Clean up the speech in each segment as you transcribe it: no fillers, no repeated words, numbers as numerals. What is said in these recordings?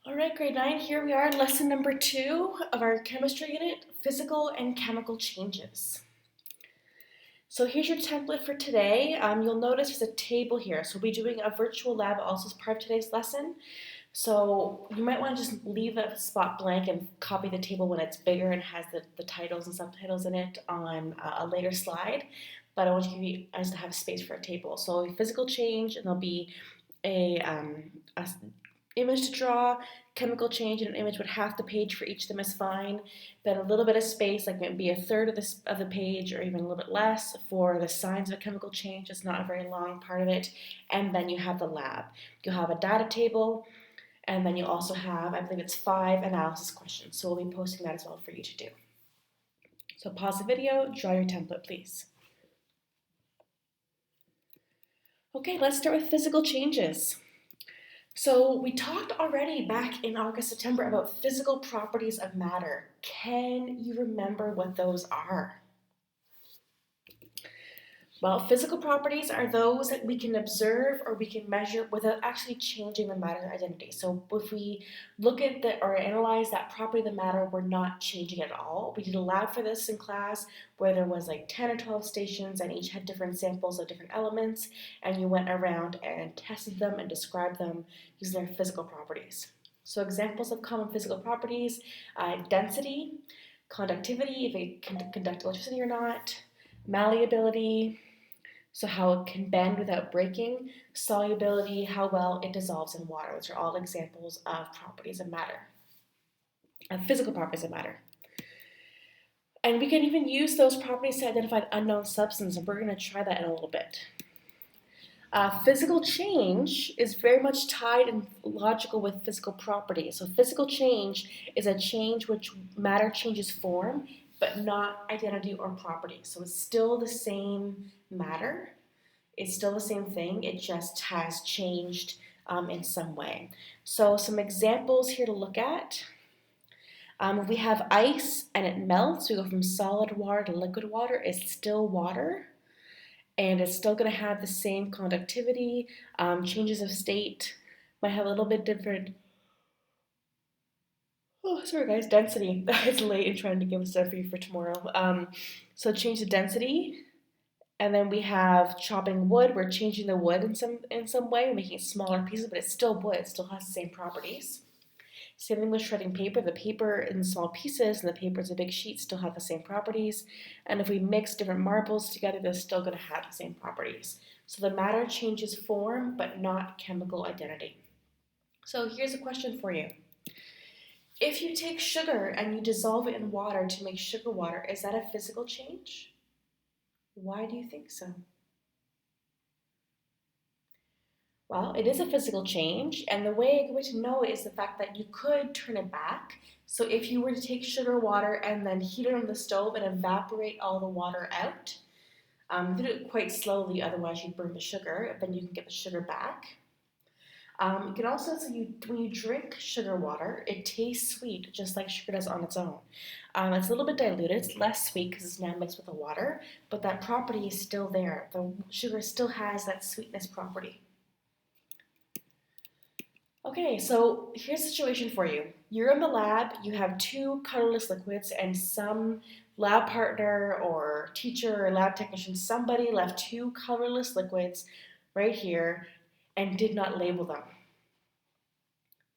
All right, grade 9, here we are, lesson number 2 of our chemistry unit, physical and chemical changes. So here's your template for today. You'll notice there's a table here. So we'll be doing a virtual lab also as part of today's lesson. So you might want to just leave a spot blank and copy the table when it's bigger and has the titles and subtitles in it on a later slide. But I want you guys to have space for a table. So physical change, and there'll be a image to draw, chemical change in an image, but half the page for each of them is fine. Then a little bit of space, like maybe a third of the page or even a little bit less for the signs of a chemical change. It's not a very long part of it. And then you have the lab. You'll have a data table, and then you also have, I believe it's 5 analysis questions. So we'll be posting that as well for you to do. So pause the video, draw your template, please. Okay, let's start with physical changes. So we talked already back in August, September about physical properties of matter. Can you remember what those are? Well, physical properties are those that we can observe or we can measure without actually changing the matter identity. So if we look at or analyze that property of the matter, we're not changing it at all. We did a lab for this in class where there was like 10 or 12 stations and each had different samples of different elements, and you went around and tested them and described them using their physical properties. So examples of common physical properties, density, conductivity, if it can conduct electricity or not, malleability, so how it can bend without breaking, solubility, how well it dissolves in water. Those are all examples of properties of matter, of physical properties of matter. And we can even use those properties to identify unknown substances, and we're going to try that in a little bit. Physical change is very much tied and logical with physical properties. So physical change is a change which matter changes form, but not identity or property. So it's still the same matter. It's still the same thing. It just has changed in some way. So some examples here to look at. We have ice and it melts. We go from solid water to liquid water. It's still water. And it's still going to have the same conductivity. Changes of state might have a little bit different. Oh, sorry guys, density. It's late and trying to give stuff for you for tomorrow. So change the density, and then we have chopping wood. We're changing the wood in some way, making it smaller pieces, but it's still wood. It still has the same properties. Same thing with shredding paper. The paper in small pieces and the paper is a big sheet still have the same properties. And if we mix different marbles together, they're still going to have the same properties. So the matter changes form, but not chemical identity. So here's a question for you. If you take sugar and you dissolve it in water to make sugar water, is that a physical change? Why do you think so? Well, it is a physical change, and the way to know it is the fact that you could turn it back. So if you were to take sugar water and then heat it on the stove and evaporate all the water out, do it quite slowly, otherwise you'd burn the sugar, then you can get the sugar back. You can also, when you drink sugar water, it tastes sweet, just like sugar does on its own. It's a little bit diluted, it's less sweet because it's now mixed with the water, but that property is still there. The sugar still has that sweetness property. Okay, so here's the situation for you. You're in the lab, you have 2 colorless liquids, and some lab partner or teacher or lab technician, somebody left 2 colorless liquids right here and did not label them.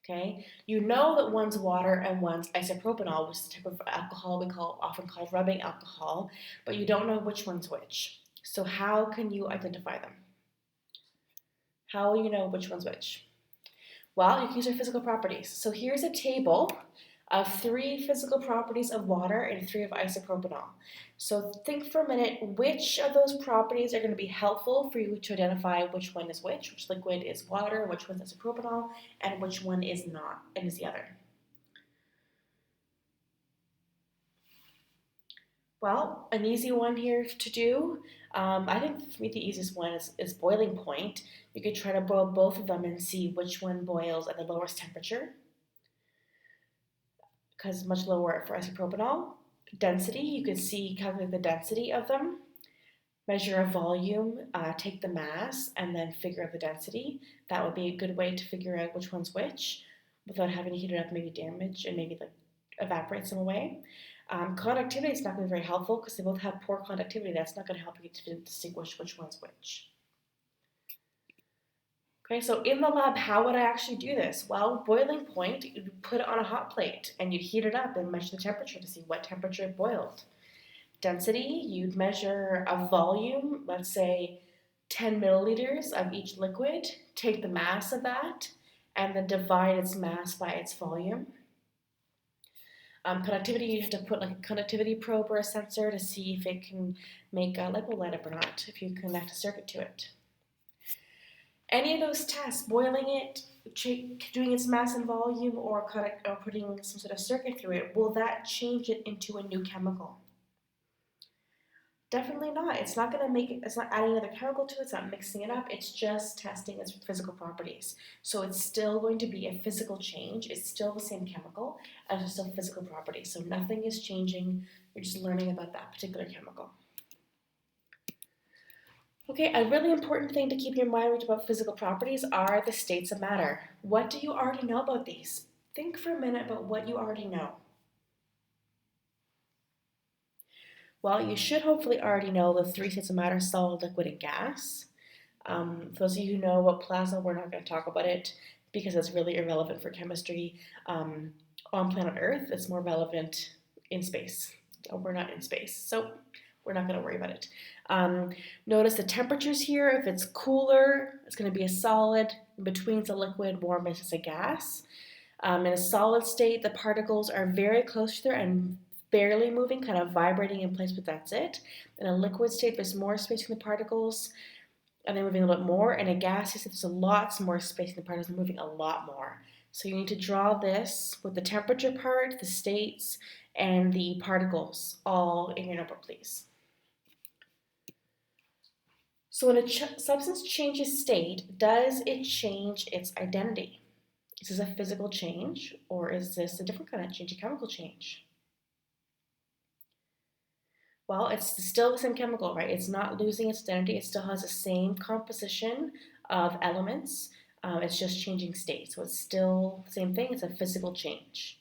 Okay, you know that one's water and one's isopropanol, which is a type of alcohol we often call rubbing alcohol, but you don't know which one's which. So how can you identify them? How will you know which one's which? Well, you can use your physical properties. So here's a table of 3 physical properties of water and 3 of isopropanol. So think for a minute, which of those properties are going to be helpful for you to identify which one is which liquid is water, which one's isopropanol, and which one is not, and is the other. Well, an easy one here to do, I think for me the easiest one is boiling point. You could try to boil both of them and see which one boils at the lowest temperature, because it's much lower for isopropanol. Density, you could calculate the density of them, measure a volume, take the mass, and then figure out the density. That would be a good way to figure out which one's which. without having to heat it up, maybe damage and maybe like evaporate some away. Conductivity is not going to be very helpful because they both have poor conductivity. That's not going to help you to distinguish which one's which. Okay, so in the lab, how would I actually do this? Well, boiling point, you'd put it on a hot plate and you'd heat it up and measure the temperature to see what temperature it boiled. Density, you'd measure a volume, let's say 10 milliliters of each liquid, take the mass of that, and then divide its mass by its volume. Conductivity, you have to put like a conductivity probe or a sensor to see if it can make a light bulb light up or not, if you connect a circuit to it. Any of those tests, boiling it, doing its mass and volume, or putting some sort of circuit through it, will that change it into a new chemical? Definitely not. It's not going to make it, it's not adding another chemical to it, it's not mixing it up, it's just testing its physical properties. So it's still going to be a physical change, it's still the same chemical, and it's still physical properties. So nothing is changing, you're just learning about that particular chemical. Okay, a really important thing to keep in mind about physical properties are the states of matter. What do you already know about these? Think for a minute about what you already know. Well, you should hopefully already know the three states of matter: solid, liquid, and gas. For those of you who know about plasma, we're not going to talk about it because it's really irrelevant for chemistry on planet Earth. It's more relevant in space. We're not in space, so we're not going to worry about it. Notice the temperatures here. If it's cooler, it's going to be a solid. In between, it's a liquid. Warm, it's a gas. In a solid state, the particles are very close to there and barely moving, kind of vibrating in place, but that's it. In a liquid state, there's more space between the particles, and they're moving a little bit more. In a gaseous state, there's lots more space in the particles, and moving a lot more. So you need to draw this with the temperature part, the states, and the particles all in your notebook, please. So when a substance changes state, does it change its identity? Is this a physical change, or is this a different kind of change, a chemical change? Well, it's still the same chemical, right? It's not losing its identity. It still has the same composition of elements. It's just changing state. So it's still the same thing. It's a physical change.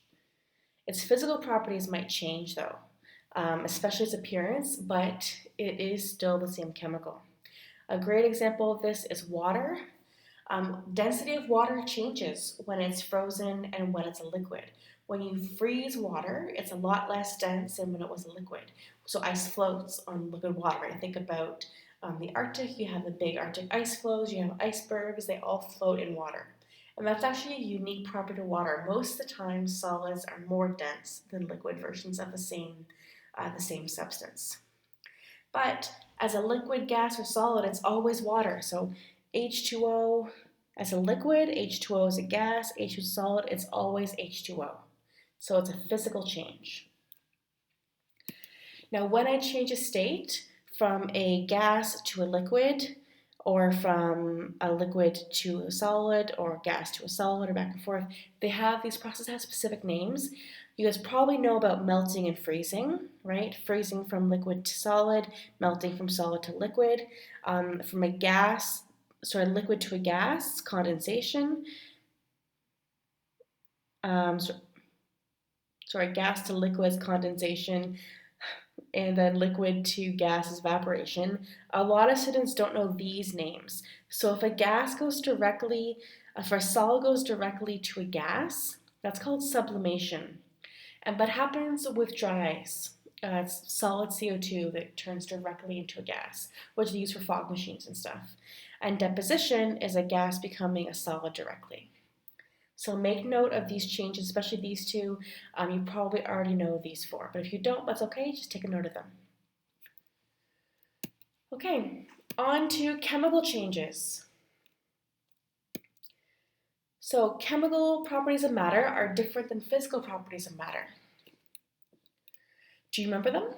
Its physical properties might change, though, especially its appearance, but it is still the same chemical. A great example of this is water. Density of water changes when it's frozen and when it's a liquid. When you freeze water, it's a lot less dense than when it was a liquid. So ice floats on liquid water. I think about the Arctic, you have the big Arctic ice floes, you have icebergs, they all float in water. And that's actually a unique property of water. Most of the time, solids are more dense than liquid versions of the same substance. But as a liquid, gas, or solid, it's always water. So H2O as a liquid, H2O as a gas, H2O as a solid, it's always H2O. So it's a physical change. Now, when I change a state from a gas to a liquid, or from a liquid to a solid, or gas to a solid, or back and forth, these processes have specific names. You guys probably know about melting and freezing, right? Freezing from liquid to solid, melting from solid to liquid. From a liquid to a gas, condensation. Gas to liquid is condensation, and then liquid to gas is evaporation. A lot of students don't know these names. So if a solid goes directly to a gas, that's called sublimation. And that happens with dry ice. It's solid CO2 that turns directly into a gas, which they use for fog machines and stuff. And deposition is a gas becoming a solid directly. So make note of these changes, especially these two. You probably already know these four, but if you don't, that's okay, just take a note of them. Okay, on to chemical changes. So chemical properties of matter are different than physical properties of matter. Do you remember them?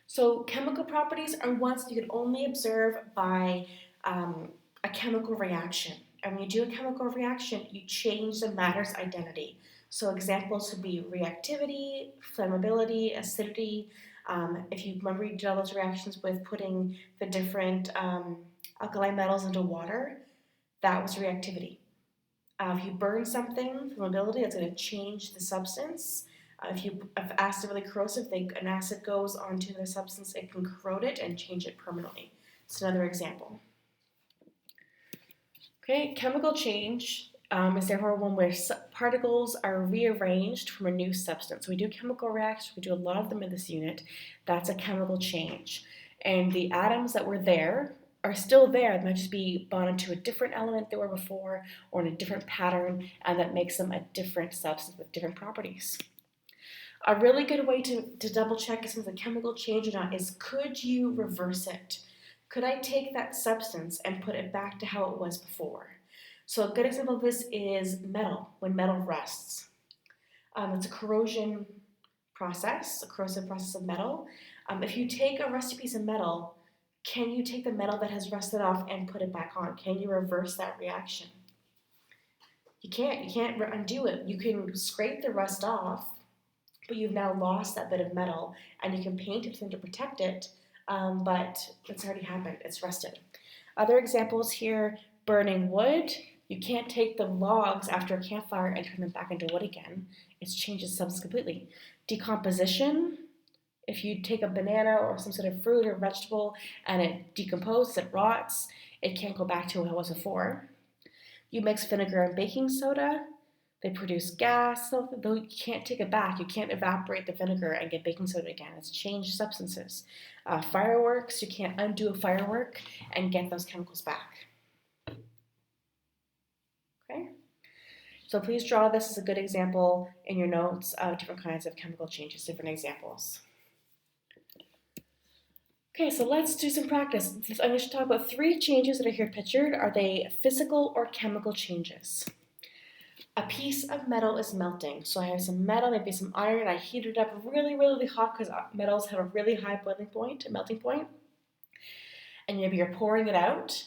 So chemical properties are ones that you can only observe by a chemical reaction. And when you do a chemical reaction, you change the matter's identity. So examples would be reactivity, flammability, acidity. If you remember, you did all those reactions with putting the different alkali metals into water, that was reactivity. If you burn something, flammability, that's going to change the substance. If acid is really corrosive, an acid goes onto the substance, it can corrode it and change it permanently. It's another example. Okay, chemical change is therefore one where particles are rearranged from a new substance. So we do chemical reactions, we do a lot of them in this unit. That's a chemical change. And the atoms that were there are still there. They might just be bonded to a different element they were before or in a different pattern, and that makes them a different substance with different properties. A really good way to double check if something's a chemical change or not is, could you reverse it? Could I take that substance and put it back to how it was before? So a good example of this is metal, when metal rusts. It's a corrosion process, a corrosive process of metal. If you take a rusty piece of metal, can you take the metal that has rusted off and put it back on? Can you reverse that reaction? You can't undo it. You can scrape the rust off, but you've now lost that bit of metal, and you can paint it to protect it, but it's already happened, it's rusted. Other examples here, burning wood. You can't take the logs after a campfire and turn them back into wood again. It changes substance completely. Decomposition, if you take a banana or some sort of fruit or vegetable and it decomposes, it rots, it can't go back to what it was before. You mix vinegar and baking soda, they produce gas, so though you can't take it back. You can't evaporate the vinegar and get baking soda again. It's changed substances. Fireworks, you can't undo a firework and get those chemicals back. Okay? So please draw this as a good example in your notes of different kinds of chemical changes, different examples. Okay, so let's do some practice. I'm going to talk about 3 changes that are here pictured. Are they physical or chemical changes? A piece of metal is melting. So I have some metal, maybe some iron. I heat it up really, really hot because metals have a really high boiling point, a melting point. And maybe you're pouring it out.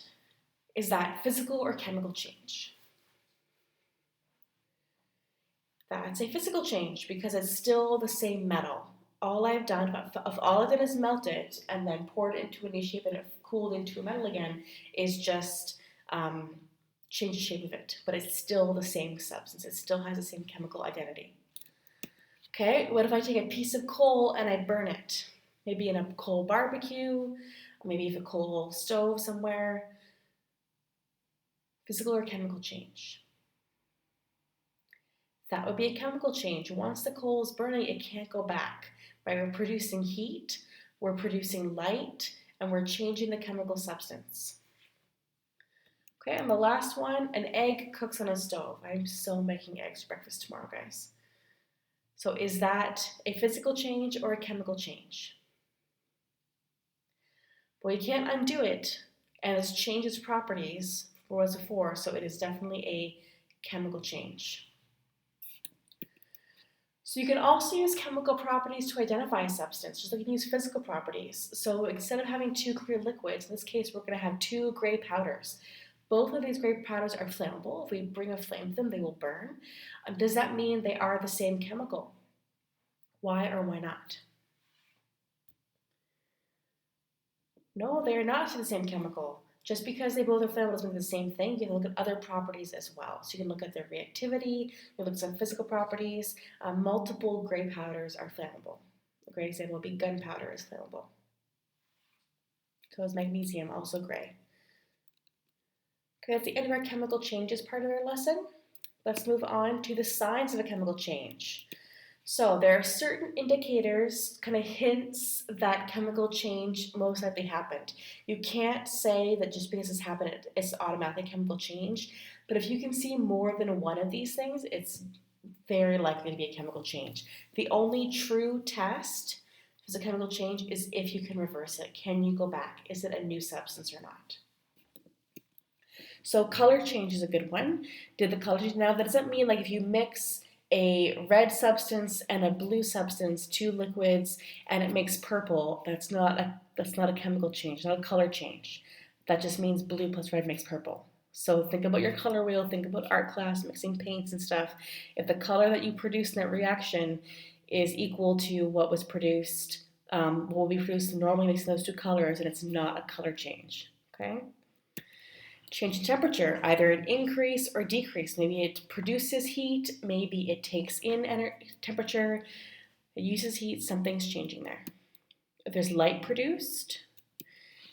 Is that physical or chemical change? That's a physical change because it's still the same metal. All I've done, if all I've done is melted and then poured it into a new shape and it cooled into a metal again, is just change the shape of it, but it's still the same substance. It still has the same chemical identity. Okay, what if I take a piece of coal and I burn it? Maybe in a coal barbecue, maybe a coal stove somewhere. Physical or chemical change? That would be a chemical change. Once the coal is burning, it can't go back. Right? We're producing heat, we're producing light, and we're changing the chemical substance. Okay, and the last one, an egg cooks on a stove. I'm so making eggs for breakfast tomorrow, guys. So is that a physical change or a chemical change? Well, you can't undo it, and it's changed its properties from what it was before, so it is definitely a chemical change. So you can also use chemical properties to identify a substance, just like you can use physical properties. So instead of having 2 clear liquids, in this case we're going to have 2 gray powders. Both of these gray powders are flammable. If we bring a flame to them, they will burn. Does that mean they are the same chemical? Why or why not? No, they are not the same chemical. Just because they both are flammable doesn't mean the same thing. You can look at other properties as well. So you can look at their reactivity, you look at some physical properties. Multiple gray powders are flammable. A great example would be gunpowder is flammable. So is magnesium, also gray. Okay, that's the end of our chemical changes part of our lesson. Let's move on to the signs of a chemical change. So there are certain indicators, kind of hints that chemical change most likely happened. You can't say that just because this happened, it's automatically chemical change. But if you can see more than one of these things, it's very likely to be a chemical change. The only true test if it's a chemical change is if you can reverse it. Can you go back? Is it a new substance or not? So color change is a good one. Did the color change? Now that doesn't mean like if you mix a red substance and a blue substance, 2 liquids, and it makes purple, that's not a chemical change, not a color change. That just means blue plus red makes purple. So think about your color wheel, think about art class, mixing paints and stuff. If the color that you produce in that reaction is equal to what was produced, will be produced normally mixing those 2 colors, and it's not a color change, okay? Change in temperature, either an increase or decrease. Maybe it produces heat, maybe it takes in temperature, it uses heat, something's changing there. If there's light produced,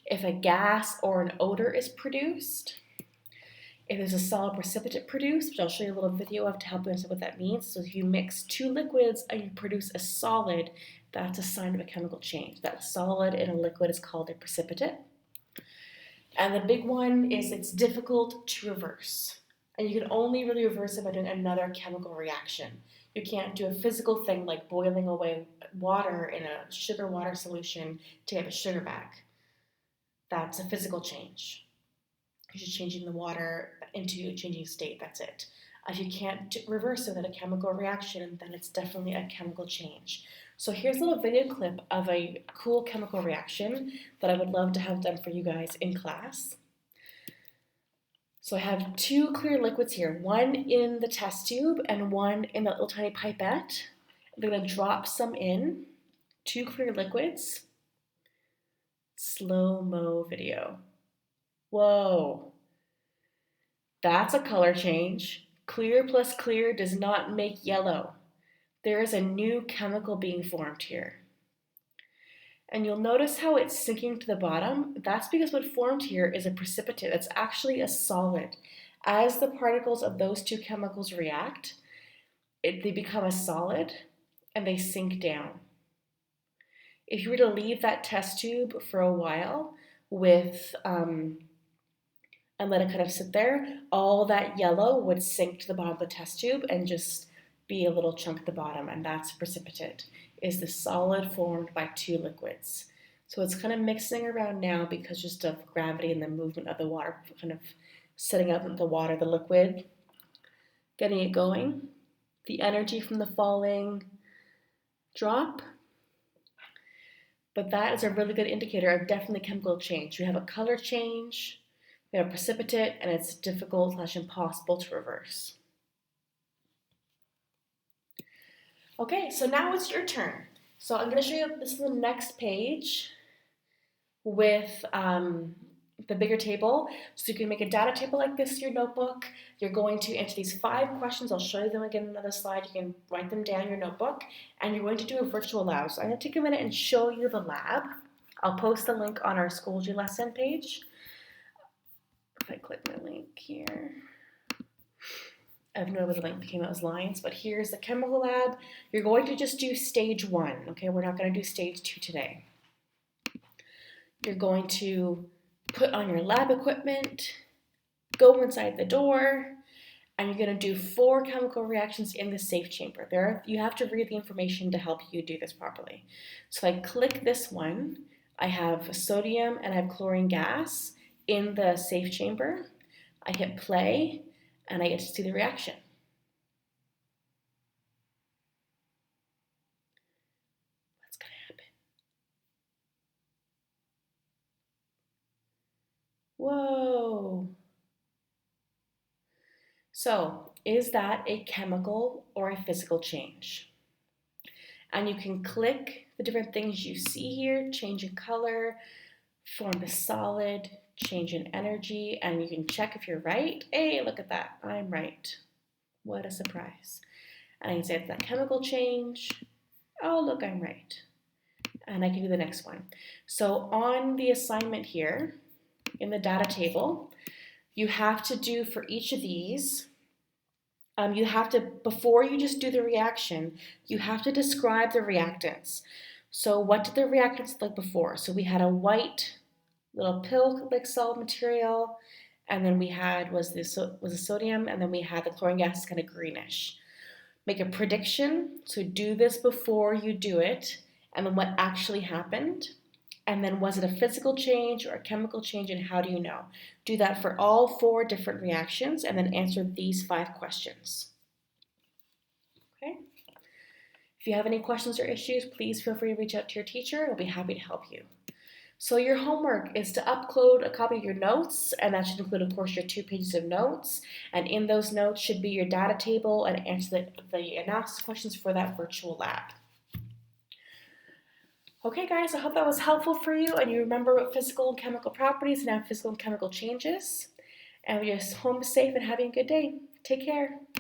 if a gas or an odor is produced, if there's a solid precipitate produced, which I'll show you a little video of to help you understand what that means. So if you mix two liquids and you produce a solid, that's a sign of a chemical change. That solid in a liquid is called a precipitate. And the big one is it's difficult to reverse. And you can only really reverse it by doing another chemical reaction. You can't do a physical thing like boiling away water in a sugar water solution to get the sugar back. That's a physical change. You're just changing the water into a changing state, that's it. If you can't reverse it with a chemical reaction, then it's definitely a chemical change. So here's a little video clip of a cool chemical reaction that I would love to have done for you guys in class. So I have two clear liquids here, one in the test tube and one in the little tiny pipette. I'm going to drop some in, two clear liquids. Slow-mo video. Whoa, that's a color change. Clear plus clear does not make yellow. There is a new chemical being formed here. And you'll notice how it's sinking to the bottom. That's because what formed here is a precipitate. It's actually a solid. As the particles of those two chemicals react, they become a solid and they sink down. If you were to leave that test tube for a while and let it kind of sit there, all that yellow would sink to the bottom of the test tube and just be a little chunk at the bottom, and that's precipitate, is the solid formed by two liquids. So it's kind of mixing around now because just of gravity and the movement of the water, kind of setting up the water, the liquid, getting it going. The energy from the falling drop. But that is a really good indicator of definitely chemical change. We have a color change, we have a precipitate, and it's difficult / impossible to reverse. Okay, so now it's your turn. So I'm going to show you, this is the next page with the bigger table. So you can make a data table like this in your notebook. You're going to answer these 5 questions. I'll show you them again in another slide. You can write them down in your notebook. And you're going to do a virtual lab. So I'm going to take a minute and show you the lab. I'll post the link on our Schoology lesson page. If I click my link here. I have no idea where the link became, it was lines, but here's the chemical lab. You're going to just do stage 1, okay? We're not going to do stage 2 today. You're going to put on your lab equipment, go inside the door, and you're going to do 4 chemical reactions in the safe chamber. You have to read the information to help you do this properly. So if I click this one, I have sodium and I have chlorine gas in the safe chamber. I hit play, and I get to see the reaction. What's going to happen? Whoa. So, is that a chemical or a physical change? And you can click the different things you see here, change in color, form the solid, change in energy, and you can check if you're right. Hey, look at that, I'm right. What a surprise. And I can say it's that chemical change. Oh, look, I'm right. And I can do the next one. So on the assignment here, in the data table, you have to do for each of these, you have to, before you just do the reaction, you have to describe the reactants. So what did the reactants look like before? So we had a white little pill like solid material, and then we had was the sodium, and then we had the chlorine gas, kind of greenish. Make a prediction, so do this before you do it, and then what actually happened, and then was it a physical change or a chemical change, and how do you know? Do that for all 4 different reactions, and then answer these 5 questions. Okay? If you have any questions or issues, please feel free to reach out to your teacher. We'll be happy to help you. So your homework is to upload a copy of your notes, and that should include, of course, your 2 pages of notes. And in those notes should be your data table and answer the analysis questions for that virtual lab. Okay, guys, I hope that was helpful for you, and you remember what physical and chemical properties and now physical and chemical changes. And we just home safe and having a good day. Take care.